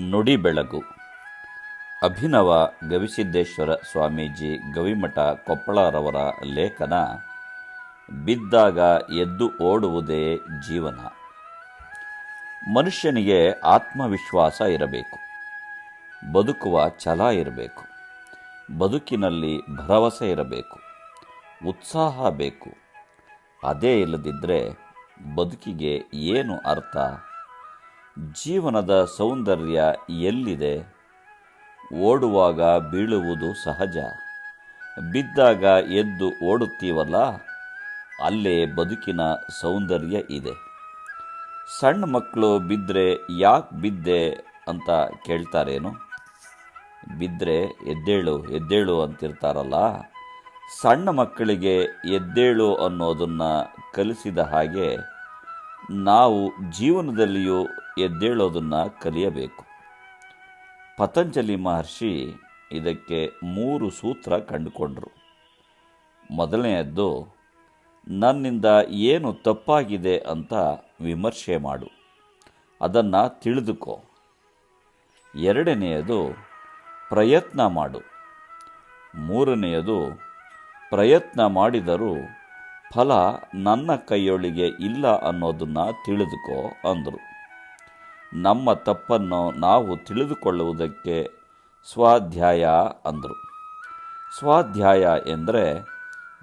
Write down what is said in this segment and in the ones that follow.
ನುಡಿ ಬೆಳಗು. ಅಭಿನವ ಗವಿಸಿದ್ದೇಶ್ವರ ಸ್ವಾಮೀಜಿ ಗವಿಮಠ ಕೊಪ್ಪಳರವರ ಲೇಖನ. ಬಿದ್ದಾಗ ಎದ್ದು ಓಡುವುದೇ ಜೀವನ. ಮನುಷ್ಯನಿಗೆ ಆತ್ಮವಿಶ್ವಾಸ ಇರಬೇಕು, ಬದುಕುವ ಛಲ ಇರಬೇಕು, ಬದುಕಿನಲ್ಲಿ ಭರವಸೆ ಇರಬೇಕು, ಉತ್ಸಾಹ ಬೇಕು. ಅದೇ ಇಲ್ಲದಿದ್ದರೆ ಬದುಕಿಗೆ ಏನು ಅರ್ಥ? ಜೀವನದ ಸೌಂದರ್ಯ ಎಲ್ಲಿದೆ? ಓಡುವಾಗ ಬೀಳುವುದು ಸಹಜ, ಬಿದ್ದಾಗ ಎದ್ದು ಓಡುತ್ತೀವಲ್ಲ, ಅಲ್ಲೇ ಬದುಕಿನ ಸೌಂದರ್ಯ ಇದೆ. ಸಣ್ಣ ಮಕ್ಕಳು ಬಿದ್ದರೆ ಯಾಕೆ ಬಿದ್ದೆ ಅಂತ ಕೇಳ್ತಾರೇನು? ಬಿದ್ದರೆ ಎದ್ದೇಳು ಎದ್ದೇಳು ಅಂತಿರ್ತಾರಲ್ಲ, ಸಣ್ಣ ಮಕ್ಕಳಿಗೆ ಎದ್ದೇಳು ಅನ್ನೋದನ್ನು ಕಲಿಸಿದ ಹಾಗೆ ನಾವು ಜೀವನದಲ್ಲಿಯೂ ಎದ್ದೇಳೋದನ್ನು ಕಲಿಯಬೇಕು. ಪತಂಜಲಿ ಮಹರ್ಷಿ ಇದಕ್ಕೆ 3 ಸೂತ್ರ ಕಂಡುಕೊಂಡರು. ಮೊದಲನೆಯದ್ದು, ನನ್ನಿಂದ ಏನು ತಪ್ಪಾಗಿದೆ ಅಂತ ವಿಮರ್ಶೆ ಮಾಡು, ಅದನ್ನು ತಿಳಿದುಕೋ. ಎರಡನೆಯದು, ಪ್ರಯತ್ನ ಮಾಡು. ಮೂರನೆಯದು, ಪ್ರಯತ್ನ ಮಾಡಿದರೂ ಫಲ ನನ್ನ ಕೈಯೊಳಗೆ ಇಲ್ಲ ಅನ್ನೋದನ್ನು ತಿಳಿದುಕೋ ಅಂದರು. ನಮ್ಮ ತಪ್ಪನ್ನು ನಾವು ತಿಳಿದುಕೊಳ್ಳುವುದಕ್ಕೆ ಸ್ವಾಧ್ಯಾಯ ಅಂದರು. ಸ್ವಾಧ್ಯಾಯ ಎಂದರೆ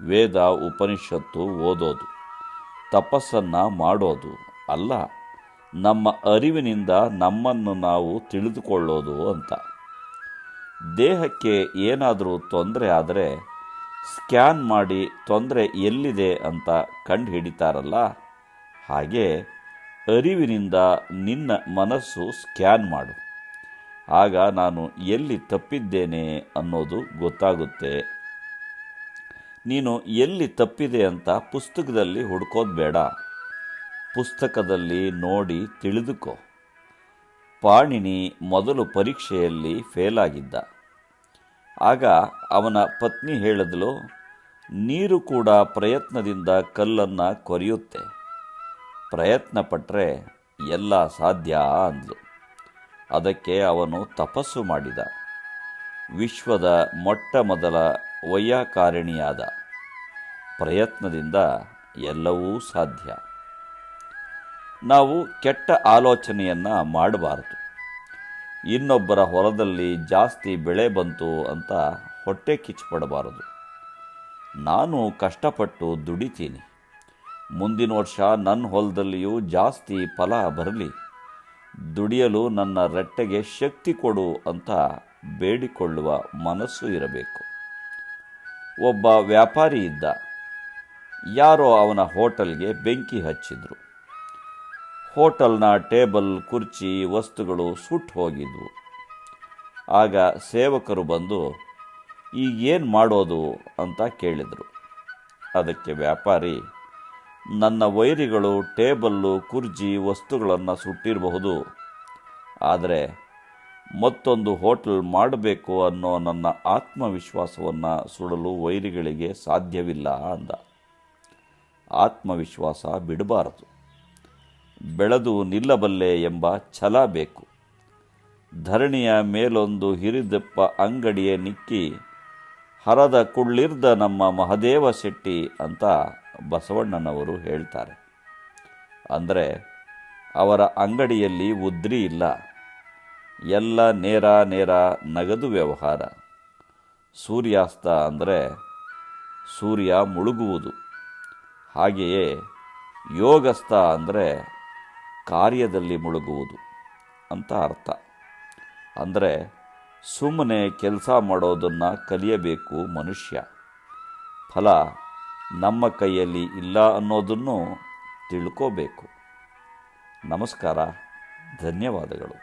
ವೇದ ಉಪನಿಷತ್ತು ಓದೋದು, ತಪಸ್ಸನ್ನು ಮಾಡೋದು ಅಲ್ಲ, ನಮ್ಮ ಅರಿವಿನಿಂದ ನಮ್ಮನ್ನು ನಾವು ತಿಳಿದುಕೊಳ್ಳೋದು ಅಂತ. ದೇಹಕ್ಕೆ ಏನಾದರೂ ತೊಂದರೆ ಆದರೆ ಸ್ಕ್ಯಾನ್ ಮಾಡಿ ತೊಂದರೆ ಎಲ್ಲಿದೆ ಅಂತ ಕಂಡು ಹಿಡಿತಾರಲ್ಲ, ಹಾಗೆ ಅರಿವಿನಿಂದ ನಿನ್ನ ಮನಸ್ಸು ಸ್ಕ್ಯಾನ್ ಮಾಡು. ಆಗ ನಾನು ಎಲ್ಲಿ ತಪ್ಪಿದ್ದೇನೆ ಅನ್ನೋದು ಗೊತ್ತಾಗುತ್ತೆ. ನೀನು ಎಲ್ಲಿ ತಪ್ಪಿದೆ ಅಂತ ಪುಸ್ತಕದಲ್ಲಿ ಹುಡುಕೋದು ಬೇಡ, ಪುಸ್ತಕದಲ್ಲಿ ನೋಡಿ ತಿಳಿದುಕೋ. ಪಾಣಿನಿ ಮೊದಲು ಪರೀಕ್ಷೆಯಲ್ಲಿ ಫೇಲಾಗಿದ್ದ. ಆಗ ಅವನ ಪತ್ನಿ ಹೇಳಿದಳು, ನೀರು ಕೂಡ ಪ್ರಯತ್ನದಿಂದ ಕಲ್ಲನ್ನು ಕೊರೆಯುತ್ತೆ, ಪ್ರಯತ್ನ ಪಟ್ಟರೆ ಎಲ್ಲ ಸಾಧ್ಯ ಅಂದ್ಲು. ಅದಕ್ಕೆ ಅವನು ತಪಸ್ಸು ಮಾಡಿದ. ವಿಶ್ವದ ಮೊಟ್ಟ ಮೊದಲ ವೈಯಾಕಾರಣಿಯಾದ. ಪ್ರಯತ್ನದಿಂದ ಎಲ್ಲವೂ ಸಾಧ್ಯ. ನಾವು ಕೆಟ್ಟ ಆಲೋಚನೆಯನ್ನು ಮಾಡಬಾರದು. ಇನ್ನೊಬ್ಬರ ಹೊಲದಲ್ಲಿ ಜಾಸ್ತಿ ಬೆಳೆ ಬಂತು ಅಂತ ಹೊಟ್ಟೆ ಕಿಚ್ಚುಪಡಬಾರದು. ನಾನು ಕಷ್ಟಪಟ್ಟು ದುಡಿತೀನಿ, ಮುಂದಿನ ವರ್ಷ ನನ್ನ ಹೊಲದಲ್ಲಿಯೂ ಜಾಸ್ತಿ ಫಲ ಬರಲಿ, ದುಡಿಯಲು ನನ್ನ ರಟ್ಟೆಗೆ ಶಕ್ತಿ ಕೊಡು ಅಂತ ಬೇಡಿಕೊಳ್ಳುವ ಮನಸ್ಸು ಇರಬೇಕು. ಒಬ್ಬ ವ್ಯಾಪಾರಿ ಇದ್ದ. ಯಾರೋ ಅವನ ಹೋಟೆಲ್ಗೆ ಬೆಂಕಿ ಹಚ್ಚಿದ್ರು. ಹೋಟೆಲ್ನ ಟೇಬಲ್, ಕುರ್ಚಿ, ವಸ್ತುಗಳು ಸುಟ್ಟು ಹೋಗಿದ್ವು. ಆಗ ಸೇವಕರು ಬಂದು, ಈಗೇನು ಮಾಡೋದು ಅಂತ ಕೇಳಿದರು. ಅದಕ್ಕೆ ವ್ಯಾಪಾರಿ, ನನ್ನ ವೈರಿಗಳು ಟೇಬಲ್ಲು, ಕುರ್ಚಿ, ವಸ್ತುಗಳನ್ನು ಸುಟ್ಟಿರಬಹುದು, ಆದರೆ ಮತ್ತೊಂದು ಹೋಟೆಲ್ ಮಾಡಬೇಕು ಅನ್ನೋ ನನ್ನ ಆತ್ಮವಿಶ್ವಾಸವನ್ನು ಸುಡಲು ವೈರಿಗಳಿಗೆ ಸಾಧ್ಯವಿಲ್ಲ ಅಂದ. ಆತ್ಮವಿಶ್ವಾಸ ಬಿಡಬಾರದು. ಬೆಳೆದು ನಿಲ್ಲಬಲ್ಲೆ ಎಂಬ ಛಲ ಬೇಕು. ಧರಣಿಯ ಮೇಲೊಂದು ಹಿರಿದಪ್ಪ ಅಂಗಡಿಯ ನಿಕ್ಕಿ ಹರದ ಕುಳ್ಳಿರ್ದ ನಮ್ಮ ಮಹದೇವ ಶೆಟ್ಟಿ ಅಂತ ಬಸವಣ್ಣನವರು ಹೇಳ್ತಾರೆ. ಅಂದರೆ ಅವರ ಅಂಗಡಿಯಲ್ಲಿ ಉದ್ರಿ ಇಲ್ಲ, ಎಲ್ಲ ನೇರ ನಗದು ವ್ಯವಹಾರ. ಸೂರ್ಯಾಸ್ತ ಅಂದರೆ ಸೂರ್ಯ ಮುಳುಗುವುದು. ಹಾಗೆಯೇ ಯೋಗಸ್ಥ ಅಂದರೆ ಕಾರ್ಯದಲ್ಲಿ ಮುಳುಗುವುದು ಅಂತ ಅರ್ಥ. ಅಂದರೆ ಸುಮ್ಮನೆ ಕೆಲಸ ಮಾಡೋದನ್ನು ಕಲಿಯಬೇಕು ಮನುಷ್ಯ. ಫಲ ನಮ್ಮ ಕೈಯಲ್ಲಿ ಇಲ್ಲ ಅನ್ನೋದನ್ನು ತಿಳ್ಕೋಬೇಕು. ನಮಸ್ಕಾರ, ಧನ್ಯವಾದಗಳು.